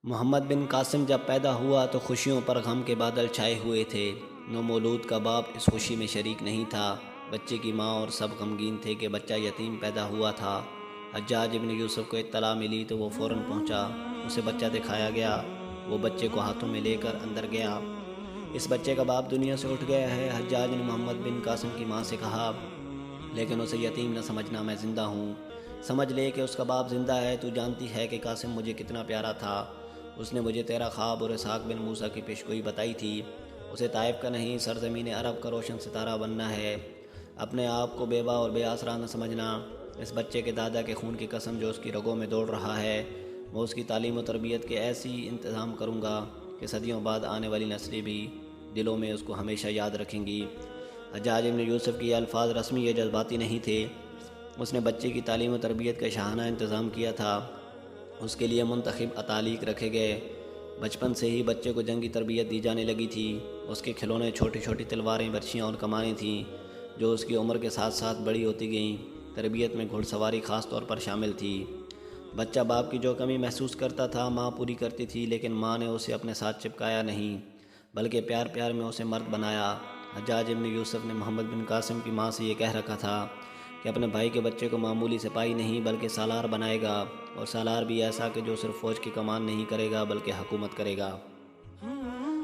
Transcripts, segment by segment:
محمد بن قاسم جب پیدا ہوا تو خوشیوں پر غم کے بادل چھائے ہوئے تھے۔ نومولود کا باپ اس خوشی میں شریک نہیں تھا۔ بچے کی ماں اور سب غمگین تھے کہ بچہ یتیم پیدا ہوا تھا۔ حجاج ابن یوسف کو اطلاع ملی تو وہ فوراً پہنچا۔ اسے بچہ دکھایا گیا۔ وہ بچے کو ہاتھوں میں لے کر اندر گیا۔ اس بچے کا باپ دنیا سے اٹھ گیا ہے، حجاج نے محمد بن قاسم کی ماں سے کہا، لیکن اسے یتیم نہ سمجھنا، میں زندہ ہوں۔ سمجھ لے کہ اس کا باپ زندہ ہے۔ تو جانتی ہے کہ قاسم مجھے کتنا پیارا تھا۔ اس نے مجھے تیرا خواب اور اسحاق بن موسیٰ کی پیشگوئی بتائی تھی۔ اسے طائف کا نہیں، سرزمین عرب کا روشن ستارہ بننا ہے۔ اپنے آپ کو بیوہ اور بے آسرا نہ سمجھنا۔ اس بچے کے دادا کے خون کی قسم جو اس کی رگوں میں دوڑ رہا ہے، میں اس کی تعلیم و تربیت کے ایسی انتظام کروں گا کہ صدیوں بعد آنے والی نسلیں بھی دلوں میں اس کو ہمیشہ یاد رکھیں گی۔ حجاج ابن یوسف کی یہ الفاظ رسمی یا جذباتی نہیں تھے۔ اس نے بچے کی تعلیم و تربیت کا شاہانہ انتظام کیا تھا۔ اس کے لیے منتخب اتالیق رکھے گئے۔ بچپن سے ہی بچے کو جنگی تربیت دی جانے لگی تھی۔ اس کے کھلونے چھوٹی چھوٹی تلواریں، برچیاں اور کمانیں تھیں جو اس کی عمر کے ساتھ ساتھ بڑی ہوتی گئیں۔ تربیت میں گھڑ سواری خاص طور پر شامل تھی۔ بچہ باپ کی جو کمی محسوس کرتا تھا ماں پوری کرتی تھی، لیکن ماں نے اسے اپنے ساتھ چپکایا نہیں بلکہ پیار پیار میں اسے مرد بنایا۔ حجاج ابن یوسف نے محمد بن قاسم کی ماں سے یہ کہہ رکھا تھا کہ اپنے بھائی کے بچے کو معمولی سپاہی نہیں بلکہ سالار بنائے گا، اور سالار بھی ایسا کہ جو صرف فوج کی کمان نہیں کرے گا بلکہ حکومت کرے گا۔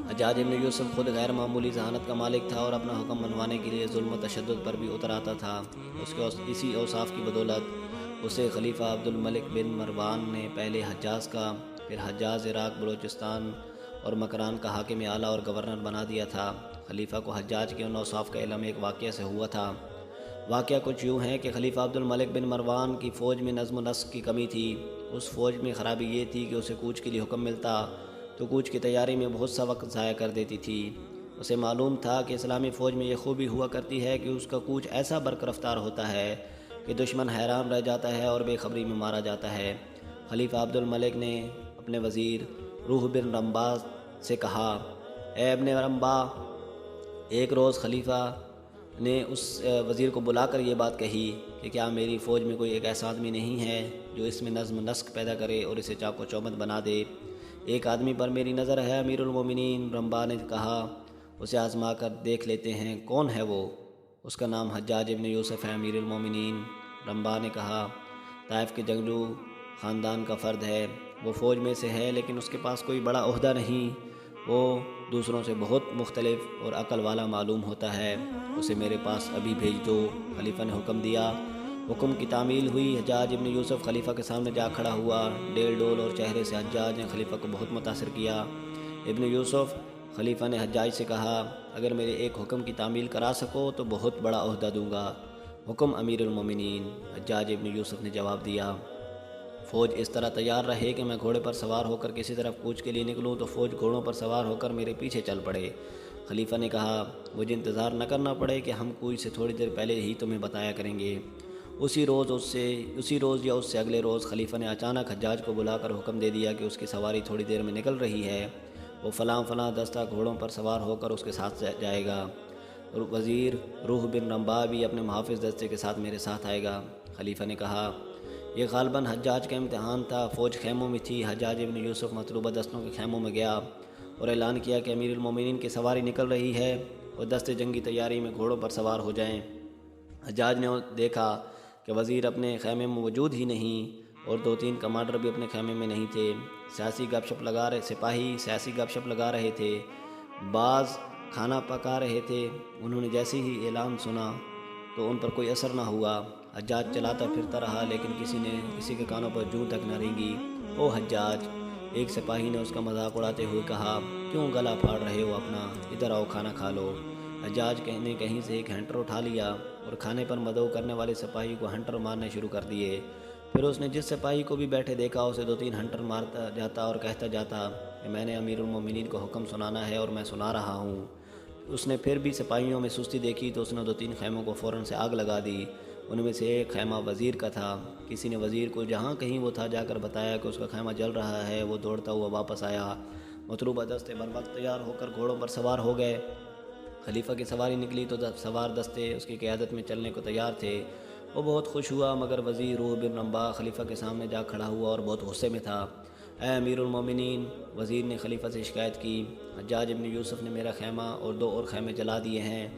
حجاج ابن یوسف خود غیر معمولی ذہانت کا مالک تھا اور اپنا حکم منوانے کے لیے ظلم و تشدد پر بھی اتر آتا تھا۔ اس کے اسی اوصاف کی بدولت اسے خلیفہ عبد الملک بن مروان نے پہلے حجاز کا، پھر حجاز عراق، بلوچستان اور مکران کا حاکم اعلیٰ اور گورنر بنا دیا تھا۔ خلیفہ کو حجاج کے ان اوصاف کا علم ایک واقعہ سے ہوا تھا۔ واقعہ کچھ یوں ہے کہ خلیفہ عبد الملک بن مروان کی فوج میں نظم و نسق کی کمی تھی۔ اس فوج میں خرابی یہ تھی کہ اسے کوچ کے لیے حکم ملتا تو کوچ کی تیاری میں بہت سا وقت ضائع کر دیتی تھی۔ اسے معلوم تھا کہ اسلامی فوج میں یہ خوبی ہوا کرتی ہے کہ اس کا کوچ ایسا برق رفتار ہوتا ہے کہ دشمن حیران رہ جاتا ہے اور بے خبری میں مارا جاتا ہے۔ خلیفہ عبد الملک نے اپنے وزیر روح بن رمبا سے کہا، اے ابن رمبا، ایک روز خلیفہ نے اس وزیر کو بلا کر یہ بات کہی کہ کیا میری فوج میں کوئی ایک ایسا آدمی نہیں ہے جو اس میں نظم و نسق پیدا کرے اور اسے چاق و چوبند بنا دے؟ ایک آدمی پر میری نظر ہے، امیر المومنین۔ رمبا نے کہا، اسے آزما کر دیکھ لیتے ہیں، کون ہے وہ؟ اس کا نام حجاج ابن یوسف ہے، امیر المومنین۔ رمبا نے کہا، طائف کے جنگجو خاندان کا فرد ہے، وہ فوج میں سے ہے لیکن اس کے پاس کوئی بڑا عہدہ نہیں، وہ دوسروں سے بہت مختلف اور عقل والا معلوم ہوتا ہے، اسے میرے پاس ابھی بھیج دو۔ خلیفہ نے حکم دیا۔ حکم کی تعمیل ہوئی۔ حجاج ابن یوسف خلیفہ کے سامنے جا کھڑا ہوا۔ ڈیل ڈول اور چہرے سے حجاج نے خلیفہ کو بہت متاثر کیا۔ ابن یوسف، خلیفہ نے حجاج سے کہا، اگر میرے ایک حکم کی تعمیل کرا سکو تو بہت بڑا عہدہ دوں گا۔ حکم امیر المومنین۔ حجاج ابن یوسف نے جواب دیا، فوج اس طرح تیار رہے کہ میں گھوڑے پر سوار ہو کر کسی طرف کوچ کے لیے نکلوں تو فوج گھوڑوں پر سوار ہو کر میرے پیچھے چل پڑے۔ خلیفہ نے کہا، مجھے انتظار نہ کرنا پڑے کہ ہم کوچ سے تھوڑی دیر پہلے ہی تمہیں بتایا کریں گے۔ اسی روز یا اس سے اگلے روز خلیفہ نے اچانک حجاج کو بلا کر حکم دے دیا کہ اس کی سواری تھوڑی دیر میں نکل رہی ہے، وہ فلاں فلاں دستہ گھوڑوں پر سوار ہو کر اس کے ساتھ جائے گا۔ وزیر روح بن رمبا بھی اپنے محافظ دستے کے ساتھ میرے ساتھ آئے گا۔ خلیفہ نے کہا، یہ غالباً حجاج کا امتحان تھا۔ فوج خیموں میں تھی۔ حجاج ابن یوسف مطلوبہ دستوں کے خیموں میں گیا اور اعلان کیا کہ امیر المومنین کی سواری نکل رہی ہے اور دستے جنگی تیاری میں گھوڑوں پر سوار ہو جائیں۔ حجاج نے دیکھا کہ وزیر اپنے خیمے میں موجود ہی نہیں اور 2-3 کمانڈر بھی اپنے خیمے میں نہیں تھے۔ سپاہی سیاسی گپ شپ لگا رہے تھے، بعض کھانا پکا رہے تھے۔ انہوں نے جیسے ہی اعلان سنا تو ان پر کوئی اثر نہ ہوا۔ حجاج چلاتا پھرتا رہا لیکن کسی کے کانوں پر جوں تک نہ رینگی۔ او حجاج، ایک سپاہی نے اس کا مذاق اڑاتے ہوئے کہا، کیوں گلا پھاڑ رہے ہو اپنا؟ ادھر آؤ، کھانا کھا لو۔ حجاج نے کہیں سے ایک ہنٹر اٹھا لیا اور کھانے پر مدعو کرنے والے سپاہی کو ہنٹر مارنے شروع کر دیے۔ پھر اس نے جس سپاہی کو بھی بیٹھے دیکھا اسے 2-3 ہنٹر مارتا جاتا اور کہتا جاتا کہ میں نے امیر المومنین کو حکم سنانا ہے اور میں سنا رہا ہوں۔ اس نے پھر بھی سپاہیوں میں سستی دیکھی تو اس نے 2-3 خیموں کو فوراً سے آگ لگا دی۔ ان میں سے ایک خیمہ وزیر کا تھا۔ کسی نے وزیر کو جہاں کہیں وہ تھا جا کر بتایا کہ اس کا خیمہ جل رہا ہے۔ وہ دوڑتا ہوا واپس آیا۔ مطلوبہ دستے بر وقت تیار ہو کر گھوڑوں پر سوار ہو گئے۔ خلیفہ کی سواری نکلی تو سوار دستے اس کی قیادت میں چلنے کو تیار تھے۔ وہ بہت خوش ہوا، مگر وزیر روح بن رمبا خلیفہ کے سامنے جا کھڑا ہوا اور بہت غصے میں تھا۔ اے امیر المومنین، وزیر نے خلیفہ سے شکایت کی، حجاج ابن یوسف نے میرا خیمہ اور 2 اور خیمے جلا دیے ہیں۔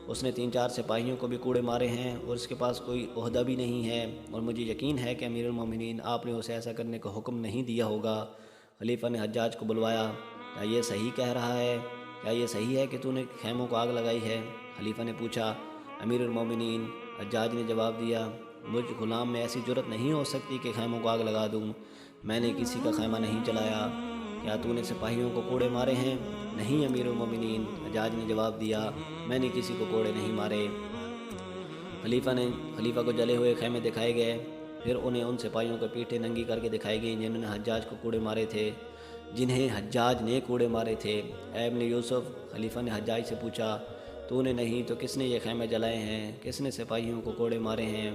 اس نے 3-4 سپاہیوں کو بھی کوڑے مارے ہیں اور اس کے پاس کوئی عہدہ بھی نہیں ہے، اور مجھے یقین ہے کہ امیر المومنین آپ نے اسے ایسا کرنے کا حکم نہیں دیا ہوگا۔ خلیفہ نے حجاج کو بلوایا، کیا یہ صحیح کہہ رہا ہے؟ کیا یہ صحیح ہے کہ تو نے خیموں کو آگ لگائی ہے؟ خلیفہ نے پوچھا۔ امیر المومنین، حجاج نے جواب دیا، مجھ غلام میں ایسی جرت نہیں ہو سکتی کہ خیموں کو آگ لگا دوں، میں نے کسی کا خیمہ نہیں جلایا۔ کیا تو نے سپاہیوں کو کوڑے مارے ہیں؟ نہیں امیر المومنین، حجاج نے جواب دیا، میں نے کسی کو کوڑے نہیں مارے۔ خلیفہ کو جلے ہوئے خیمے دکھائے گئے، پھر انہیں ان سپاہیوں کو پیٹھیں ننگی کر کے دکھائی گئیں جنہوں نے حجاج کو کوڑے مارے تھے، اے ابن یوسف، خلیفہ نے حجاج سے پوچھا، تو نے نہیں تو کس نے یہ خیمے جلائے ہیں؟ کس نے سپاہیوں کو کوڑے مارے ہیں؟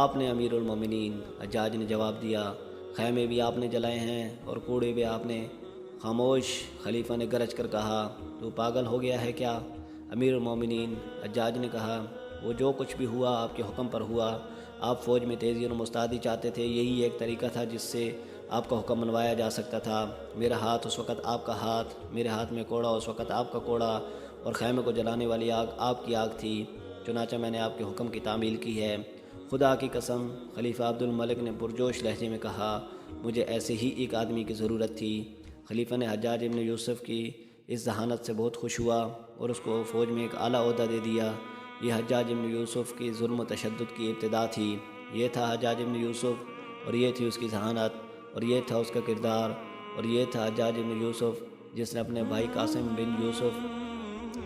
آپ نے امیر المومنین، حجاج نے جواب دیا، خیمے بھی آپ نے جلائے ہیں اور کوڑے بھی آپ نے۔ خاموش، خلیفہ نے گرج کر کہا، تو پاگل ہو گیا ہے کیا؟ امیر المومنین، حجاج نے کہا، وہ جو کچھ بھی ہوا آپ کے حکم پر ہوا، آپ فوج میں تیزی اور مستعدی چاہتے تھے، یہی ایک طریقہ تھا جس سے آپ کا حکم منوایا جا سکتا تھا۔ میرا ہاتھ اس وقت آپ کا ہاتھ، میرے ہاتھ میں کوڑا اس وقت آپ کا کوڑا، اور خیمے کو جلانے والی آگ آپ کی آگ تھی، چنانچہ میں نے آپ کے حکم کی تعمیل کی ہے۔ خدا کی قسم، خلیفہ عبد الملک نے پرجوش لہجے میں کہا، مجھے ایسے ہی ایک آدمی کی ضرورت تھی۔ خلیفہ نے حجاج ابن یوسف کی اس ذہانت سے بہت خوش ہوا اور اس کو فوج میں ایک اعلیٰ عہدہ دے دیا۔ یہ حجاج ابن یوسف کی ظلم و تشدد کی ابتدا تھی۔ یہ تھا حجاج ابن یوسف، اور یہ تھی اس کی ذہانت، اور یہ تھا اس کا کردار، اور یہ تھا حجاج ابن یوسف جس نے اپنے بھائی قاسم بن یوسف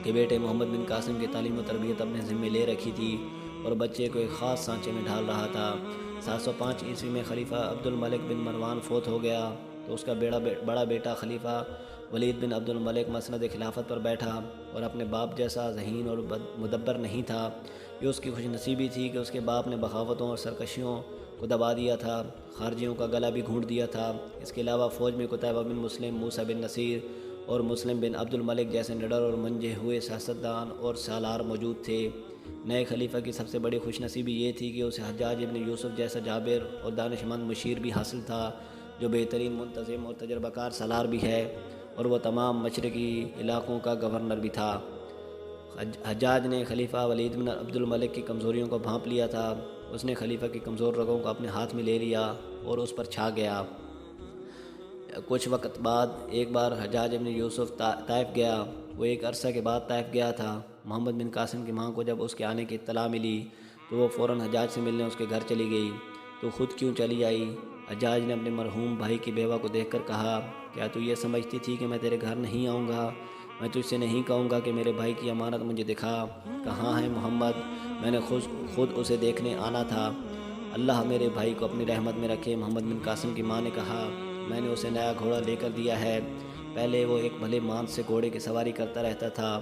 کے بیٹے محمد بن قاسم کی تعلیم و تربیت اپنے ذمے لے رکھی تھی اور بچے کو ایک خاص سانچے میں ڈھال رہا تھا۔ 705 عیسوی میں خلیفہ عبد الملک بن مروان فوت ہو گیا تو اس کا بڑا بیٹا خلیفہ ولید بن عبد الملک مسند خلافت پر بیٹھا، اور اپنے باپ جیسا ذہین اور مدبر نہیں تھا۔ یہ اس کی خوش نصیبی تھی کہ اس کے باپ نے بغاوتوں اور سرکشیوں کو دبا دیا تھا، خارجیوں کا گلا بھی گھونٹ دیا تھا۔ اس کے علاوہ فوج میں قتیبہ بن مسلم، موسیٰ بن نصیر اور مسلم بن عبد الملک جیسے نڈر اور منجے ہوئے سیاستدان اور سالار موجود تھے۔ نئے خلیفہ کی سب سے بڑی خوش نصیبی یہ تھی کہ اسے حجاج ابن یوسف جیسا جابر اور دانش مند مشیر بھی حاصل تھا، جو بہترین منتظم اور تجربہ کار سالار بھی ہے، اور وہ تمام مشرقی علاقوں کا گورنر بھی تھا۔ حجاج نے خلیفہ ولید بن عبد الملک کی کمزوریوں کو بھانپ لیا تھا۔ اس نے خلیفہ کی کمزور رگوں کو اپنے ہاتھ میں لے لیا اور اس پر چھا گیا۔ کچھ وقت بعد ایک بار حجاج ابن یوسف طائف گیا۔ وہ ایک عرصہ کے بعد طائف گیا تھا۔ محمد بن قاسم کی ماں کو جب اس کے آنے کی اطلاع ملی تو وہ فوراً حجاج سے ملنے اس کے گھر چلی گئی۔ تو خود کیوں چلی آئی؟ حجاج نے اپنے مرحوم بھائی کی بیوہ کو دیکھ کر کہا، کیا تو یہ سمجھتی تھی کہ میں تیرے گھر نہیں آؤں گا؟ میں تجھ سے نہیں کہوں گا کہ میرے بھائی کی امانت مجھے دکھا، کہاں ہے محمد؟ میں نے خود اسے دیکھنے آنا تھا۔ اللہ میرے بھائی کو اپنی رحمت میں رکھے۔ محمد بن قاسم کی ماں نے کہا، میں نے اسے نیا گھوڑا لے کر دیا ہے۔ پہلے وہ ایک بھلے مانس سے گھوڑے کی سواری کرتا رہتا تھا،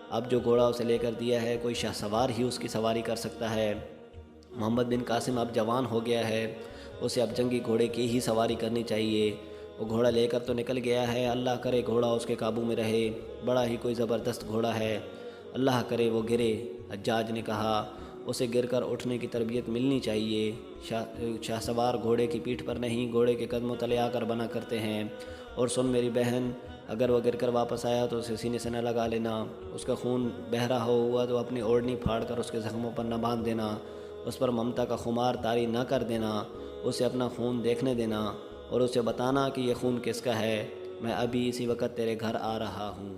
اب جو گھوڑا اسے لے کر دیا ہے کوئی شاہ سوار ہی اس کی سواری کر سکتا ہے۔ محمد بن قاسم اب جوان ہو گیا ہے، اسے اب جنگی گھوڑے کی ہی سواری کرنی چاہیے۔ وہ گھوڑا لے کر تو نکل گیا ہے، اللہ کرے گھوڑا اس کے قابو میں رہے، بڑا ہی کوئی زبردست گھوڑا ہے، اللہ کرے وہ گرے۔ حجاج نے کہا، اسے گر کر اٹھنے کی تربیت ملنی چاہیے۔ شاہ سوار گھوڑے کی پیٹھ پر نہیں، گھوڑے کے قدموں تلے آ کر بنا کرتے ہیں۔ اور سن میری بہن، اگر وہ گر کر واپس آیا تو اسے سینے سے نہ لگا لینا، اس کا خون بہہ رہا ہوا تو اپنی اوڑھنی پھاڑ کر اس کے زخموں پر نہ باندھ دینا، اس پر ممتا کا خمار طاری نہ کر دینا، اسے اپنا خون دیکھنے دینا اور اسے بتانا کہ یہ خون کس کا ہے۔ میں ابھی اسی وقت تیرے گھر آ رہا ہوں۔